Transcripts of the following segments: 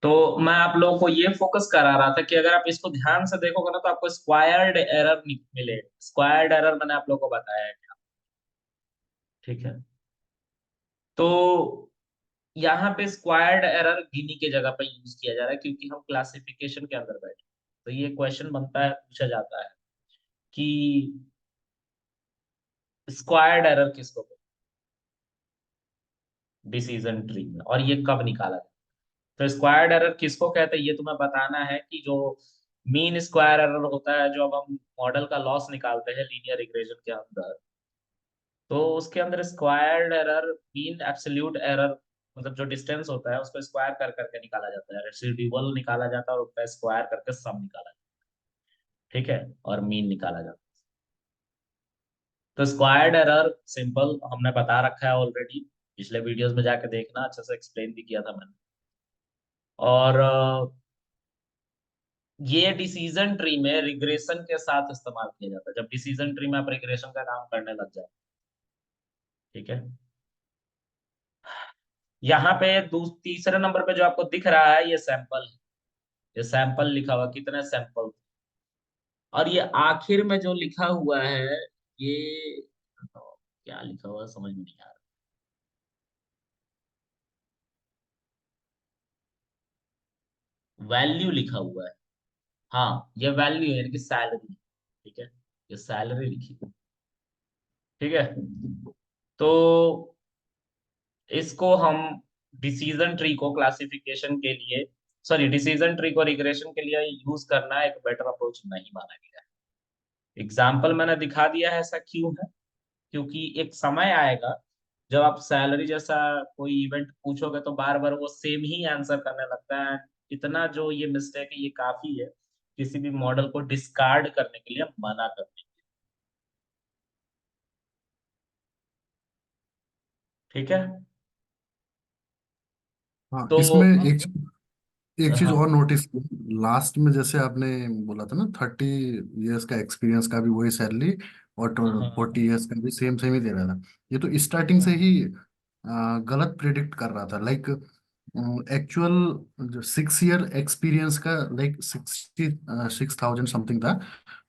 तो मैं आप लोगों को ये फोकस करा रहा था कि अगर आप इसको ध्यान से देखोगे ना तो आपको स्क्वायर्ड एरर मिले। स्क्वायर्ड एरर मैंने आप लोगों को बताया है क्या? ठीक है। तो यहाँ पे स्क्वायर्ड एरर गिनी के जगह पे यूज किया जा रहा है क्योंकि हम क्लासिफिकेशन के अंदर बैठे। तो ये क्वेश्चन बनता है, पूछा जाता है कि स्क्वायर्ड एरर किसको कहते हैं डिसीजन ट्री में, और ये कब निकाला जाए। तो स्क्वायर्ड एरर किसको कहते हैं ये तुम्हें बताना है कि जो मीन स्क्वायर एरर होता है, जो अब हम मॉडल का लॉस निकालते हैं लीनियर रिग्रेशन के अंदर, तो उसके अंदर squared error mean absolute error, मतलब जो डिस्टेंस होता है उसको स्क्वायर कर करके निकाला जाता है, रेसिड्यूअल निकाला जाता है और उसका स्क्वायर करके सम निकाला जाता है। ठीक है। और मीन निकाला जाता है। तो स्क्वायर्ड एरर सिंपल हमने बता रखा है ऑलरेडी, पिछले वीडियोस में जाके देखना, अच्छे से एक्सप्लेन भी किया था मैंने। और ये डिसीजन ट्री में रिग्रेशन के साथ इस्तेमाल किया जाता है, जब डिसीजन ट्री में आप रिग्रेशन का काम करने लग जाए। ठीक है। यहाँ पे तीसरे नंबर पे जो आपको दिख रहा है ये सैंपल है। ये सैंपल लिखा हुआ, कितने सैंपल। और ये आखिर में जो लिखा हुआ है, ये क्या लिखा हुआ है समझ में नहीं आ रहा। वैल्यू लिखा हुआ है। हाँ, ये वैल्यू है, यानी कि सैलरी। ठीक है। ये सैलरी लिखी है। ठीक है। तो इसको हम डिसीजन ट्री को क्लासिफिकेशन के लिए, सॉरी, डिसीजन ट्री को रिग्रेशन के लिए यूज करना एक बेटर अप्रोच नहीं माना गया है। एग्जाम्पल मैंने दिखा दिया है, ऐसा क्यों है? क्योंकि एक समय आएगा जब आप सैलरी जैसा कोई इवेंट पूछोगे तो बार बार वो सेम ही आंसर करने लगता है। इतना जो ये मिस्टेक है ये काफी है किसी भी मॉडल को डिस्कार्ड करने के लिए, मना करने के लिए। ठीक है। हाँ, तो इसमें एक चीज और हाँ नोटिस की। लास्ट में जैसे आपने बोला था ना, 30 इयर्स का एक्सपीरियंस का भी वही सैलरी, और हाँ 40 इयर्स का भी सेम सेम ही दे रहा था। ये तो स्टार्टिंग से हाँ ही गलत प्रिडिक्ट कर रहा था। लाइक एक्चुअल जो 6 ईयर एक्सपीरियंस का, लाइक 66,000 समथिंग था।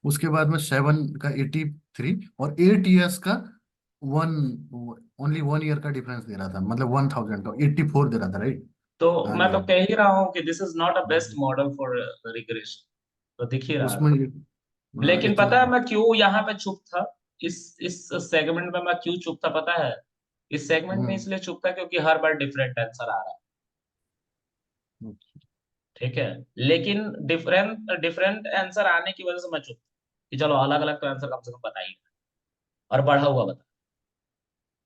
उसके बाद में 7 का 83, और 8 इयर्स का वन ओनली 1 ईयर का डिफरेंस दे रहा था, मतलब 1,000 का 84 दे रहा था, राइट। तो हाँ मैं जी, तो हाँ। कह ही रहा हूँ कि this is not a best model for regression. तो दिख ही रहा है। उसमें लेकिन एक चीज पता है और। मैं क्यों यहाँ पे चुप था? इस सेगमेंट में मैं क्यों चुप था पता है? इस सेगमेंट में हम्म इसलिए चुप था क्योंकि हर बार डिफरेंट आंसर आ रहा है। ठीक है। लेकिन डिफरेंट डिफरेंट आंसर आने की वजह से मैं चुप था कि चलो अलग अलग तो आंसर कम से कम बताइए, और बढ़ा हुआ बता।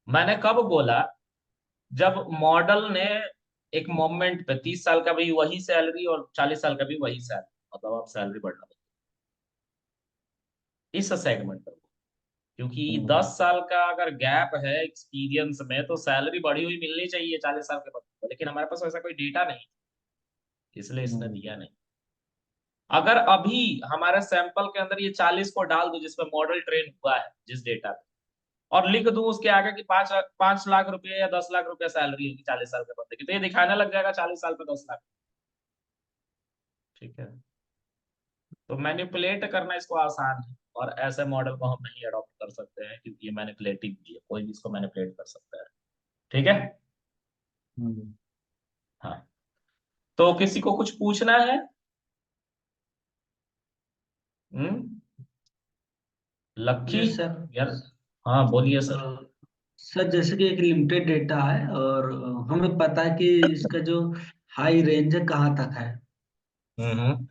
मैंने कब बोला? जब मॉडल ने एक मोमेंट पे 30 साल का भी वही सैलरी और 40 साल का भी वही सैलरी, मतलब आप सैलरी बढ़ा दो इस सेगमेंट पर। क्योंकि हम्म 10 साल का अगर गैप है एक्सपीरियंस में तो सैलरी बढ़ी हुई मिलनी चाहिए 40 साल के बंदे को, लेकिन हमारे पास वैसा कोई डेटा नहीं, इसलिए इसने हम्म दिया नहीं। अगर अभी हमारे सैंपल के अंदर ये 40 को डाल दो जिसपे मॉडल ट्रेन हुआ है जिस डेटा पे, और लिख दूं उसके आगे कि 5 लाख रुपए या 10 लाख रुपए सैलरी होगी 40 साल के बंदे की, तो ये दिखाने लग जाएगा 40 साल पे 10 लाख। ठीक है। तो मैनिपुलेट करना इसको आसान है, और ऐसे मॉडल को हम नहीं अडॉप्ट कर सकते हैं क्योंकि ये मैनिपुलेटिव भी है, कोई भी इसको मैनिपुलेट कर सकता है। ठीक है। हम्म। हाँ। तो किसी को कुछ पूछना है? हम्म। लक्की। Yes sir. यार, हाँ बोलिए सर। सर जैसे कि एक लिमिटेड डेटा है और हमें पता है कि इसका जो हाई रेंज है कहाँ तक है। हम्म।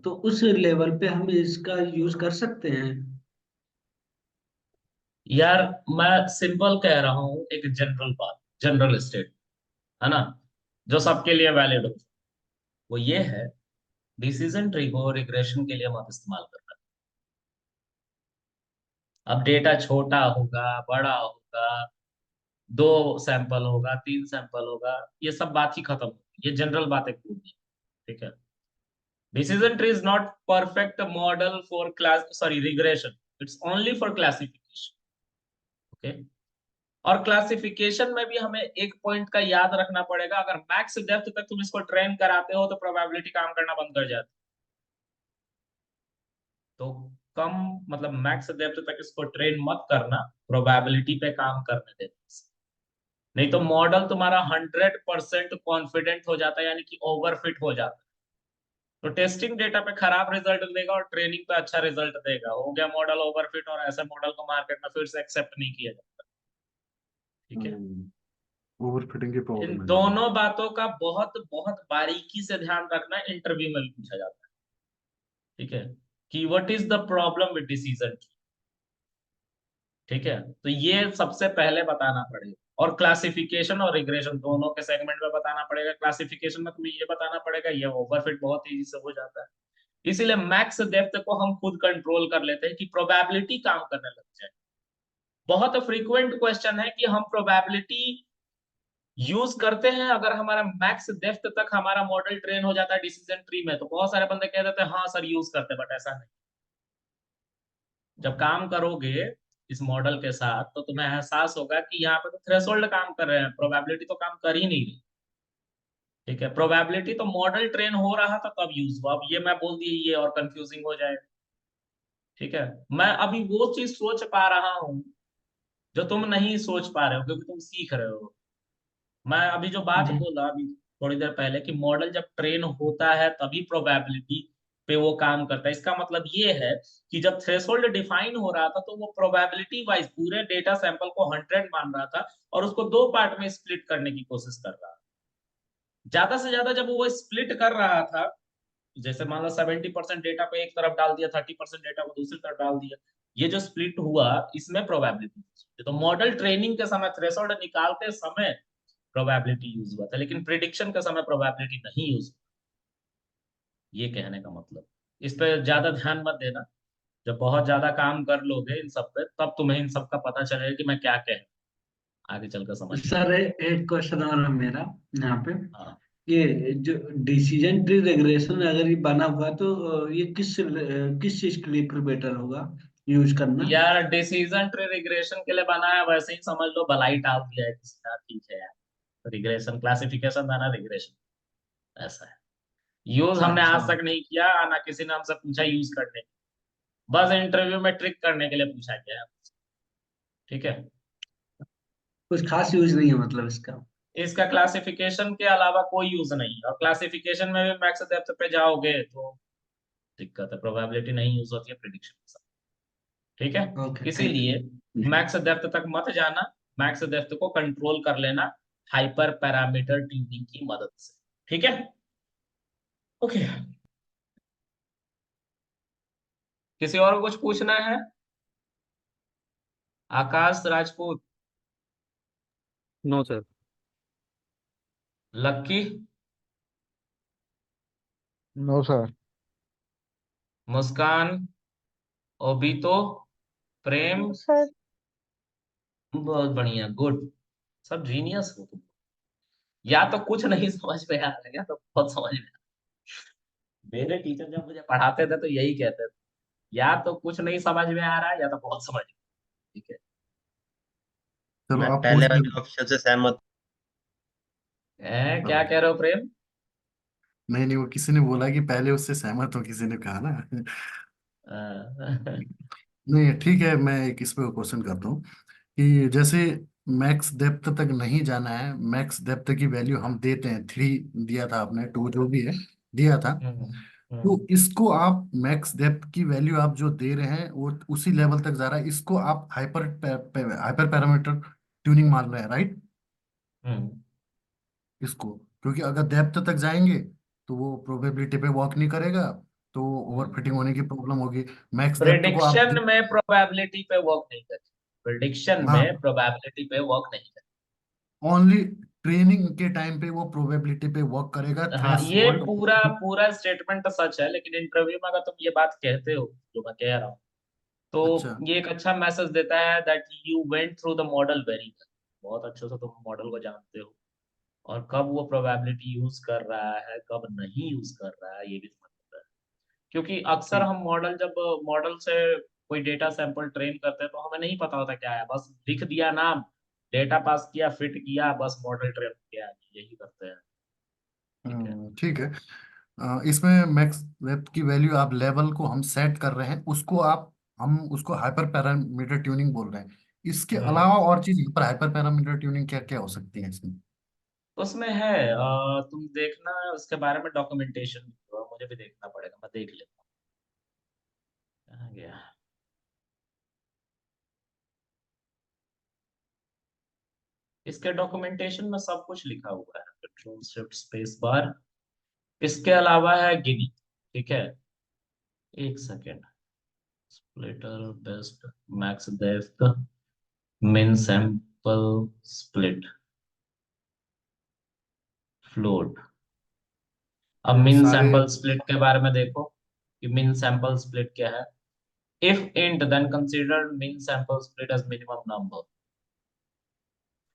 तो उस लेवल पे हम इसका यूज कर सकते हैं। यार, मैं सिंपल कह रहा हूँ एक जनरल बात, जनरल स्टेट, है ना, जो सबके लिए वैलिड हो, वो ये है, डिसीजन ट्री को रिग्रेशन के लिए मत इस्तेमाल करना। अब डेटा छोटा होगा, बड़ा होगा, 2 सैंपल होगा, 3 सैंपल होगा, ये सब बात ही खत्म होगी, ये जनरल बातें पूरी है। ठीक है। Decision tree is not perfect model for class, sorry, regression, it's only for classification. Okay. और क्लासिफिकेशन में भी हमें एक पॉइंट का याद रखना पड़ेगा, अगर मैक्स डेप्थ तक तुम इसको ट्रेन कराते हो तो प्रोबेबिलिटी काम करना बंद कर जाती है। तो कम मतलब मैक्स डेप्थ तक इसको ट्रेन मत करना, प्रोबेबिलिटी पे काम करने देना, नहीं तो मॉडल तुम्हारा 100% कॉन्फिडेंट हो जाता है, यानी कि ओवरफिट हो जाता है। तो टेस्टिंग डेटा पे खराब रिजल्ट देगा और ट्रेनिंग पे अच्छा रिजल्ट देगा। हो गया मॉडल ओवरफिट, और ऐसे मॉडल को मार्केट में फिर से एक्सेप्ट नहीं किया जाता। ठीक है, ओवरफिटिंग की इन प्रॉब्लम है ज्यादा। दोनों बातों का बहुत बहुत बारीकी से ध्यान रखना, इंटरव्यू में भी पूछा जाता है। ठीक है, कि what is the problem with decision. ठीक है, तो ये सबसे पहले बताना पड़ेगा। और क्लासिफिकेशन और रिग्रेशन दोनों के सेगमेंट में बताना पड़ेगा। क्लासिफिकेशन में तुम्हें ये बताना पड़ेगा ये ओवरफिट बहुत तेजी से हो जाता है, इसीलिए मैक्स डेप्थ को हम खुद कंट्रोल कर लेते हैं कि प्रोबेबिलिटी काम करने लग जाए। बहुत फ्रीक्वेंट क्वेश्चन है कि हम प्रोबेबिलिटी यूज करते हैं अगर हमारा मैक्स डेप्थ तक हमारा मॉडल ट्रेन हो जाता है डिसीजन ट्री में, तो बहुत सारे बंदे कह देते हैं हाँ सर यूज करते हैं, बट ऐसा नहीं। जब काम करोगे इस मॉडल के साथ तो तुम्हें एहसास होगा कि यहाँ पे तो थ्रेशोल्ड काम कर रहे हैं, प्रोबेबिलिटी तो काम कर ही नहीं रही। ठीक है, प्रोबेबिलिटी तो मॉडल ट्रेन हो रहा था तब यूज हुआ, अब ये मैं बोल दिए ये और कंफ्यूजिंग हो जाएगा। ठीक है, मैं अभी वो चीज सोच पा रहा हूँ जो तुम नहीं सोच पा रहे हो, क्योंकि तुम सीख रहे हो। मैं अभी जो बात जी बोला अभी थोड़ी देर पहले कि मॉडल जब ट्रेन होता है तभी प्रोबेबिलिटी पे वो काम करता है, इसका मतलब ये है कि जब थ्रेशोल्ड डिफाइन हो रहा था तो वो प्रोबेबिलिटी वाइज पूरे डेटा सैंपल को 100 मान रहा था और उसको दो पार्ट में स्प्लिट करने की कोशिश कर रहा था। ज्यादा से ज्यादा जब वो स्प्लिट कर रहा था, जैसे मान लो 70% डेटा को एक तरफ डाल दिया, 30% डेटा को दूसरी तरफ डाल दिया, ये जो स्प्लिट हुआ इसमें प्रोबेबिलिटी। तो मॉडल ट्रेनिंग के समय थ्रेशोल्ड निकालते समय प्रोबेबिलिटी यूज हुआ था, लेकिन प्रिडिक्शन के समय प्रोबेबिलिटी नहीं यूज। ये कहने का मतलब, इस पे ज्यादा ध्यान मत देना। जब बहुत ज्यादा काम कर लोगे इन सब पे तब तुम्हें इन सब का पता चलेगा कि मैं क्या कह, आगे चलकर समझ में। सर, एक क्वेश्चन और है मेरा यहाँ पे। हाँ ये जो डिसीजन ट्री रेग्रेशन अगर ये बना हुआ है, तो ये किस चीज के लिए फिर बेटर होगा यूज करना? यार, डिसीजन ट्री रिग्रेशन के लिए बना है, वैसे ही समझ लो भलाई टाल दिया है किसी ने। ठीक है यार, रिग्रेशन क्लासिफिकेशन था ना, रिग्रेशन ऐसा है। यूज अच्छा हमने अच्छा। आज तक नहीं किया ना, किसी ने हमसे पूछा यूज करने के, बस इंटरव्यू में ट्रिक करने के लिए पूछा गया है। ठीक है, कुछ खास यूज नहीं है मतलब इसका? इसका क्लासिफिकेशन के अलावा कोई यूज नहीं है, और क्लासिफिकेशन में भी मैक्स डेप्थ पे जाओगे तो दिक्कत है, प्रोबेबिलिटी नहीं यूज होती है प्रिडिक्शन के साथ। ठीक है, ओके, थैंक इसीलिए मैक्स डेप्थ तक मत जाना, मैक्स डेप्थ को कंट्रोल कर लेना हाइपर पैरामीटर ट्यूनिंग की मदद से। ठीक है, ओके। किसी और को कुछ पूछना है? आकाश राजपूत, नो सर। लक्की, नो सर। मुस्कान, ओबितो, प्रेम, सर। बहुत बढ़िया, गुड। सब जीनियस हो तुम। या तो कुछ नहीं समझ में आ रहा है या तो बहुत समझ में आ रहा है। मेरे टीचर जब मुझे पढ़ाते थे तो यही कहते थे, या तो कुछ नहीं समझ में आ रहा है या तो बहुत समझ में। ठीक है, चलो मैं आप पहले पूछ वाले दो। ऑप्शन से सहमत क्या कह रहे हो प्रेम? नहीं नहीं, वो किसी ने बोला कि पहले उससे सहमत हो, किसी ने कहा ना। अ, नहीं ठीक है, मैं एक इस पे क्वेश्चन करता हूँ कि जैसे मैक्स डेप्थ तक नहीं जाना है, मैक्स डेप्थ की वैल्यू हम देते हैं 3, दिया था आपने 2 जो भी है दिया था, हम्म, तो हम्म, इसको आप मैक्स डेप्थ की वैल्यू आप जो दे रहे हैं वो उसी लेवल तक जा रहा है, इसको आप हाइपर पैरामीटर ट्यूनिंग मान रहे हैं, राइट? हम्म, इसको, क्योंकि अगर डेप्थ तक जाएंगे तो वो प्रोबेबिलिटी पे वर्क नहीं करेगा, तो ओवरफिटिंग होने की प्रॉब्लम होगी। मैक्स डेप्थ को आप प्रिडिक्शन में प्रोबेबिलिटी पे वर्क नहीं करती, प्रिडिक्शन में हाँ, प्रोबेबिलिटी पे वर्क नहीं करती। ओनली ट्रेनिंग के टाइम पे वो प्रोबेबिलिटी पे वर्क करेगा, हाँ, ये थ्रेशोल्ड। पूरा पूरा स्टेटमेंट सच है, लेकिन इंटरव्यू में अगर तुम ये बात कहते हो जो मैं कह रहा हूँ, अच्छा, तो ये एक अच्छा मैसेज देता है that you went through the model very well. बहुत अच्छे से तुम मॉडल को जानते हो, और कब वो प्रोबेबिलिटी यूज कर रहा है कब नहीं यूज कर रहा है ये भी समझ आता है। क्योंकि अक्सर ठीक। हम मॉडल जब मॉडल से कोई डेटा सैंपल ट्रेन करते हैं तो हमें नहीं पता होता क्या है, बस लिख दिया नाम डेटा पास किया, फिट किया, बस मॉडल ट्रेन किया, यही करते हैं। ठीक है। ठीक है। इसमें मैक्स वेब की वैल्यू आप लेवल को हम सेट कर रहे हैं, उसको आप हम उसको हाइपर पैरामीटर ट्यूनिंग बोल रहे हैं। इसके हम्म। अलावा और चीज पर हाइपर पैरामीटर ट्यूनिंग क्या क्या हो सकती है इसमें? उसमें है, तुम देखना उसके बारे में डॉक्यूमेंटेशन, मुझे भी देखना पड़ेगा, मैं देख लेता हूँ कहाँ गया। इसके डॉक्यूमेंटेशन में सब कुछ लिखा हुआ है, कंट्रोल शिफ्ट स्पेस बार। इसके अलावा है गिनी। ठीक है, एक second. Splitter best, max depth, मिन सैंपल स्प्लिट, फ्लोट। अब ये मिन सारे। सैंपल स्प्लिट के बारे में देखो कि मिन सैंपल स्प्लिट क्या है। If int, then consider min sample split as minimum number.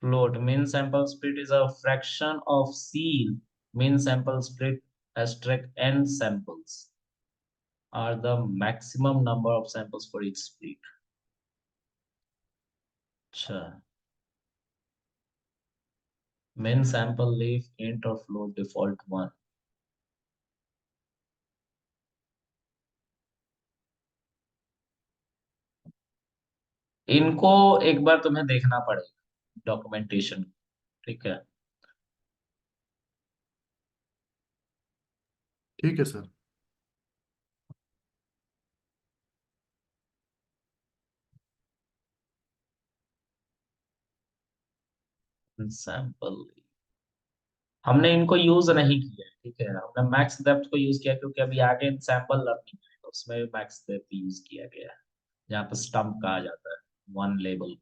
Float, min sample split is a fraction of C. Min sample split asterisk n samples are the maximum number of samples for each split. अच्छा, min sample leaf int or float default one. इनको एक बार तुम्हें देखना पड़ेगा documentation. ठीक है। ठीक है सर। सैंपल, हमने इनको यूज नहीं किया है। ठीक है, हमने मैक्स डेप्थ को यूज किया क्योंकि अभी आगे सैंपल लर्निंग है, तो उसमें मैक्स डेप्थ यूज किया गया है, जहाँ पर स्टम्प कहा जाता है, वन लेबल।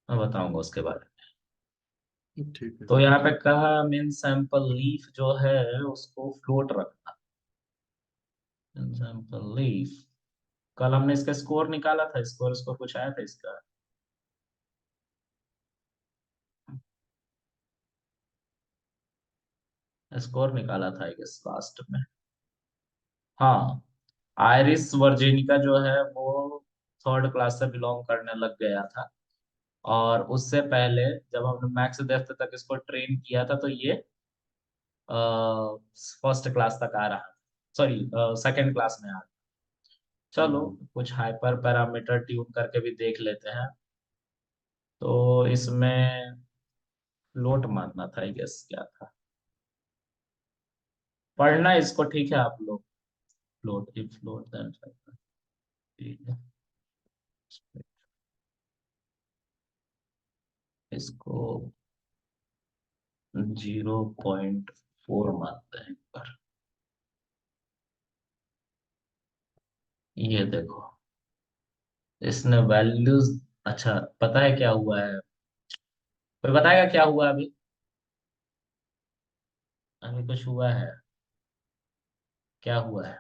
मैं बताऊंगा उसके बारे में। ठीक है। तो यहाँ पे कहा मीन सैंपल लीफ जो है उसको फ्लोट रखना। मीन सैंपल लीफ, कल हमने इसका स्कोर निकाला था, स्कोर स्कोर कुछ आया था इसका। स्कोर निकाला था आई गेस लास्ट में। हाँ, आयरिस वर्जिनिका जो है वो थर्ड क्लास से बिलोंग करने लग गया था, और उससे पहले जब हमने मैक्स डेप्थ तक इसको ट्रेन किया था तो ये फर्स्ट क्लास तक आ रहा, सॉरी सेकंड क्लास में आ रहा। चलो कुछ हाइपर पैरामीटर ट्यून करके भी देख लेते हैं। तो इसमें फ्लोट मानना था आई गेस, क्या था पढ़ना इसको, ठीक है आप लोग। फ्लोट, इफ फ्लोट देन, ठीक है, इसको 0.4 मानते हैं एक बार। ये देखो, इसने वैल्यूज, अच्छा पता है क्या हुआ है? कोई बताएगा क्या हुआ अभी? अभी कुछ हुआ है, क्या हुआ है?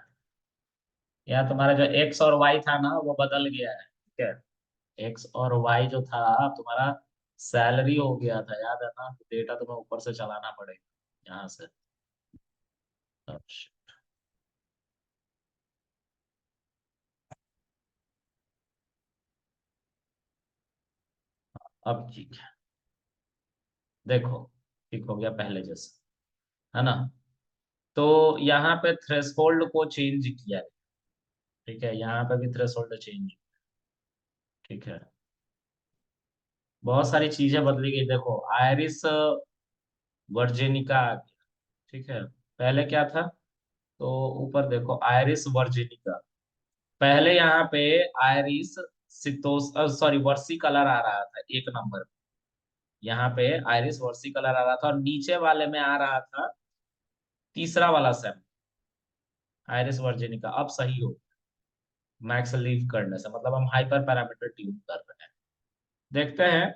यहाँ तुम्हारा जो एक्स और वाई था ना वो बदल गया है। ठीक है, एक्स और वाई जो था तुम्हारा सैलरी हो गया था, याद है ना? डेटा तुम्हें ऊपर से चलाना पड़ेगा यहाँ से। अच्छा, अब ठीक है, देखो ठीक हो गया पहले जैसे, है ना? तो यहाँ पे थ्रेशोल्ड को चेंज किया है। ठीक है, यहाँ पे भी थ्रेशोल्ड चेंज। ठीक है, बहुत सारी चीजें बदली गई। देखो आयरिस वर्जेनिका आ गया। ठीक है, पहले क्या था? तो ऊपर देखो आयरिस वर्जिनिका, पहले यहाँ पे आयरिस सितोस, सॉरी वर्सी कलर आ रहा था एक नंबर पे। यहाँ पे आयरिस वर्सी कलर आ रहा था, और नीचे वाले में आ रहा था तीसरा वाला सेम, आयरिस वर्जिनिका। अब सही हो, मैक्स लीव करने से मतलब हम हाइपर पैरामीटर ट्यून कर रहे हैं। देखते हैं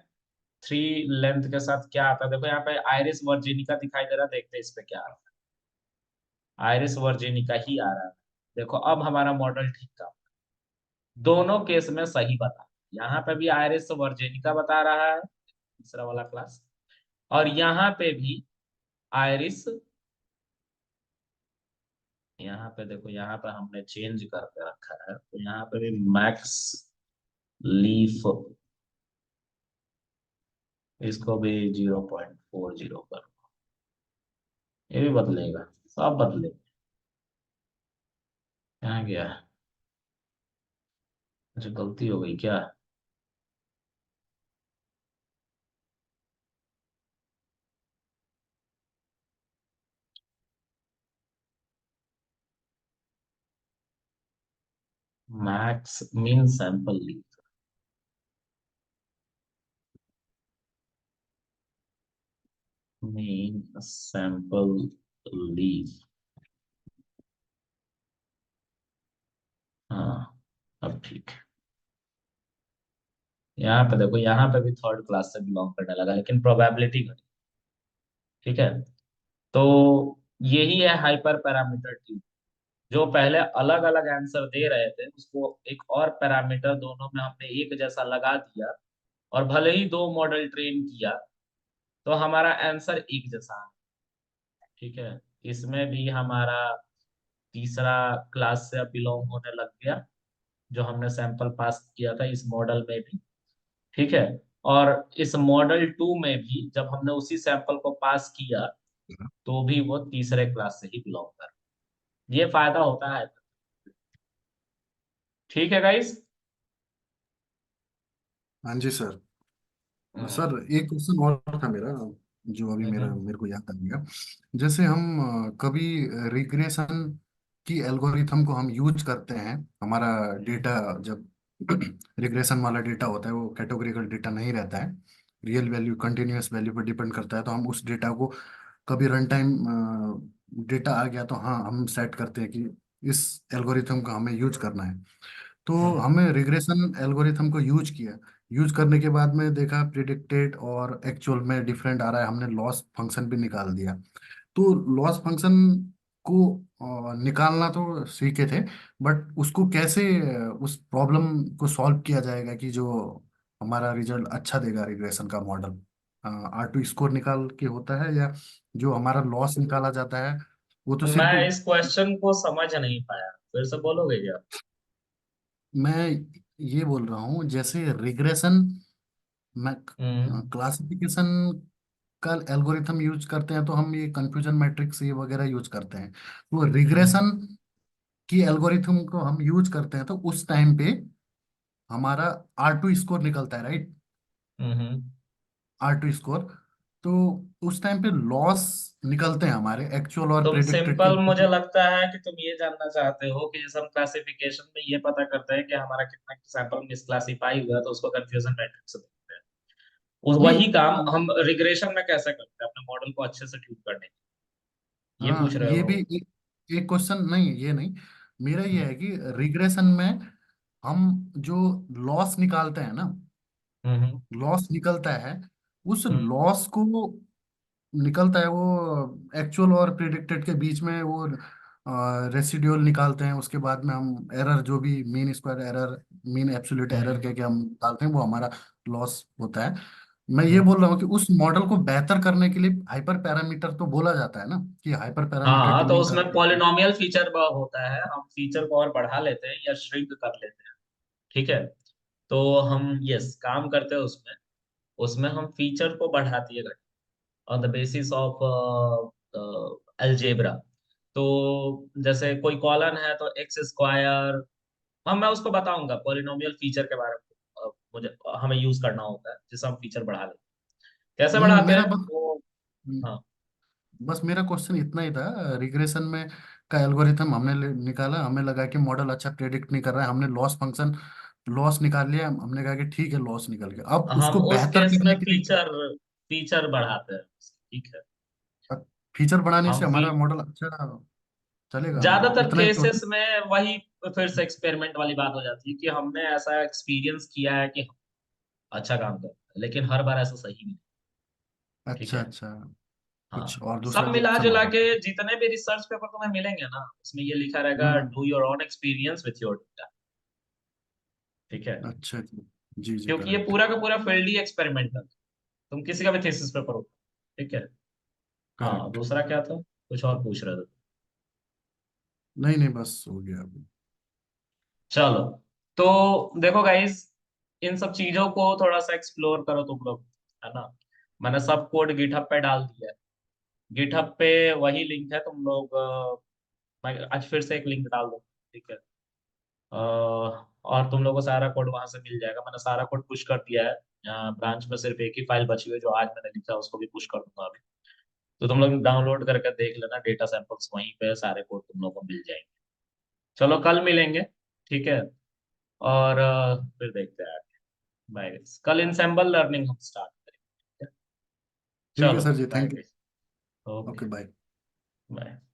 थ्री लेंथ के साथ क्या आता है। देखो यहाँ पे आयरिस वर्जिनिका दिखाई दे रहा है, देखते हैं इस पे क्या आ रहा है। आयरिस वर्जिनिका ही आ रहा है। देखो अब हमारा मॉडल ठीक था, दोनों केस में सही बता। यहाँ पे भी आयरिस वर्जेनिका बता रहा है, तीसरा वाला क्लास, और यहाँ पे भी आयरिस, यहाँ पे देखो यहाँ पे हमने चेंज करके रखा है, तो यहाँ पे भी मैक्स लीफ इसको भी 0.40 कर, ये भी बदलेगा, सब बदलेगा। यहाँ गया, अच्छा गलती हो गई क्या? Max mean sample leave, mean sample leave, हाँ अब ठीक है। यहाँ पे देखो, यहाँ पे भी थर्ड क्लास से बिलोंग करने लगा, लेकिन प्रोबेबिलिटी घटी। ठीक है, तो यही है हाइपर पैरामीटर ट्यूब। जो पहले अलग अलग आंसर दे रहे थे, उसको एक और पैरामीटर दोनों में हमने एक जैसा लगा दिया, और भले ही दो मॉडल ट्रेन किया, तो हमारा आंसर एक जैसा है। ठीक है, इसमें भी हमारा तीसरा क्लास से बिलोंग होने लग गया, जो हमने सैंपल पास किया था इस मॉडल में भी। ठीक है, और इस मॉडल 2 में भी जब हमने उसी सैंपल को पास किया, तो भी वो तीसरे क्लास से ही बिलोंग कर। ये फायदा होता है। ठीक है गाइस। हाँ जी सर। सर एक क्वेश्चन और था मेरा, जो अभी मेरा हम्म मेरे को याद आ गया। जैसे हम कभी रिग्रेशन की एल्गोरिथम को हम यूज करते हैं, हमारा डेटा जब रिग्रेशन वाला डेटा होता है वो कैटेगोरिकल डेटा नहीं रहता है, रियल वैल्यू कंटिन्यूअस वैल्यू पर डिपेंड करता है, तो हम उस डेटा को कभी रन टाइम डेटा आ गया तो हाँ हम सेट करते हैं कि इस एल्गोरिथम का हमें यूज करना है। तो हम्म हमने रिग्रेशन एल्गोरिथम को यूज किया, यूज करने के बाद में देखा प्रिडिक्टेड और एक्चुअल में डिफरेंट आ रहा है, हमने लॉस फंक्शन भी निकाल दिया। तो लॉस फंक्शन को निकालना तो सीखे थे, बट उसको कैसे उस प्रॉब्लम को सॉल्व किया जाएगा कि जो हमारा रिजल्ट अच्छा देगा रिग्रेशन का मॉडल, R2 स्कोर निकाल के होता है या जो हमारा लॉस निकाला जाता है वो तो सिर्फ। मैं इस क्वेश्चन को समझ नहीं पाया, फिर से बोलोगे क्या? मैं ये बोल रहा हूँ जैसे रिग्रेशन में हम्म क्लासिफिकेशन का एल्गोरिथम यूज करते हैं तो हम ये कंफ्यूजन मैट्रिक्स ये वगैरह यूज करते हैं, तो हम्म रिग्रेशन की एल्गोरिथम को हम यूज करते हैं तो उस टाइम पे हमारा R2 स्कोर निकलता है, राइट? हम्म। R2 स्कोर, तो उस टाइम पे लॉस निकलते हैं हमारे एक्चुअल और तुम प्रिडिक्टेड के सिंपल, मुझे बीच। लगता है कि तुम ये जानना चाहते हो कि जैसे हम क्लासिफिकेशन में ये पता करते हैं कि हमारा कितना सैंपल मिसक्लासिफाई हुआ, तो उसको कंफ्यूजन मैट्रिक्स से देखते हैं। नहीं, वही काम हम रिग्रेशन में कैसे करते हैं अपने मॉडल को अच्छे से ट्यून करने के लिए, ये हाँ पूछ रहे ये भी हो? एक क्वेश्चन, नहीं ये नहीं, मेरा ये हम्म है कि रिग्रेशन में हम जो लॉस निकालते हैं ना, हम्म लॉस निकलता है, उस हम्म लॉस को निकलता है वो एक्चुअल और प्रिडिक्टेड के बीच में वो रेसिड्यूल निकालते हैं, उसके बाद में हम एरर जो भी mean square error, mean absolute error हम्म कह के हम निकालते हैं, वो हमारा लॉस होता है। मैं ये हम्म। बोल रहा हूँ कि उस मॉडल को बेहतर करने के लिए हाइपर पैरामीटर तो बोला जाता है ना, कि हाइपर पैरामीटर हाँ, तो ट्यूनिंग उसमें करके। पॉलिनोमियल फीचर होता है, हम फीचर को और बढ़ा लेते हैं या श्रिंक कर लेते हैं। ठीक है, तो हम यस काम करते हैं उसमें। उसमें हम फीचर को बढ़ा दिए गए on the basis of algebra. तो जैसे कोई कॉलन है तो एक्स स्क्वायर, हम मैं उसको बताऊंगा पॉलिनोमियल फीचर के बारे में। मुझे हमें यूज करना होता है जिससे हम फीचर बढ़ा लेते हैं। कैसे बढ़ाते मेरा हैं बस वो? हाँ बस मेरा क्वेश्चन इतना ही था, रिग्रेशन में का एल्गोरिथम हमने निकाला, हमें लगा कि मॉडल अच्छा प्रेडिक्ट नहीं कर रहा है, हमने लॉस फंक्शन लॉस निकाल लिया, हमने कहा कि ठीक है लॉस निकल गया, अब हम उसको उस बेहतर केस में करने के लिए फीचर फीचर बढ़ाते हैं। ठीक है, फीचर बढ़ाने हम से हमारा मॉडल अच्छा चलेगा, मतलब ज्यादातर इतना ही तो केसेस है। में वही फिर से एक्सपेरिमेंट वाली बात हो जाती है कि हमने ऐसा एक्सपीरियंस किया है कि अच्छा काम कर रहा है, लेकिन हर बार ऐसा सही नहीं। ठीक अच्छा है, अच्छा, कुछ हाँ। और सब दूसरा मिला क्वेश्चन जुला होगा? के जितने भी रिसर्च पेपर तुम्हें मिलेंगे ना, उसमें ये लिखा रहेगा हम्म। Do your own experience with your data. ठीक है, अच्छा जी, जी जी क्योंकि ये करेक्ट। पूरा का पूरा फील्ड ही एक्सपेरिमेंटल, तुम किसी का भी थीसिस पेपर हो। ठीक है, हाँ। करेक्ट। दूसरा क्या था, कुछ और पूछ रहे थे? नहीं नहीं बस हो गया अभी। चलो, तो देखो गाइस, इन सब चीजों को थोड़ा सा एक्सप्लोर करो तुम लोग, है ना? मैंने सब कोड गिटहब पे डाल दिया है। गिटहब पे वही लिंक है, तुम लोग मैं आज फिर से एक लिंक डाल दूँ, ठीक है। और तुम लोग को सारा कोड वहां से मिल जाएगा। मैंने सारा कोड पुश कर दिया है। ब्रांच में सिर्फ एक ही फाइल बची हुई है जो आज मैंने लिखा है, उसको भी पुश कर दूंगा अभी। तो तुम लोग डाउनलोड करके देख लेना, डेटा सैंपल्स वहीं पे है, सारे कोड तुम लोग को मिल जाएंगे। चलो कल मिलेंगे, ठीक है। और फिर देखते हैं आगे। बाय। कल इंसेंबल लर्निंग हम स्टार्ट करेंगे, ठीक है? ठीक है चलो sir ji, bye thank you. Bye. Okay okay bye. Bye.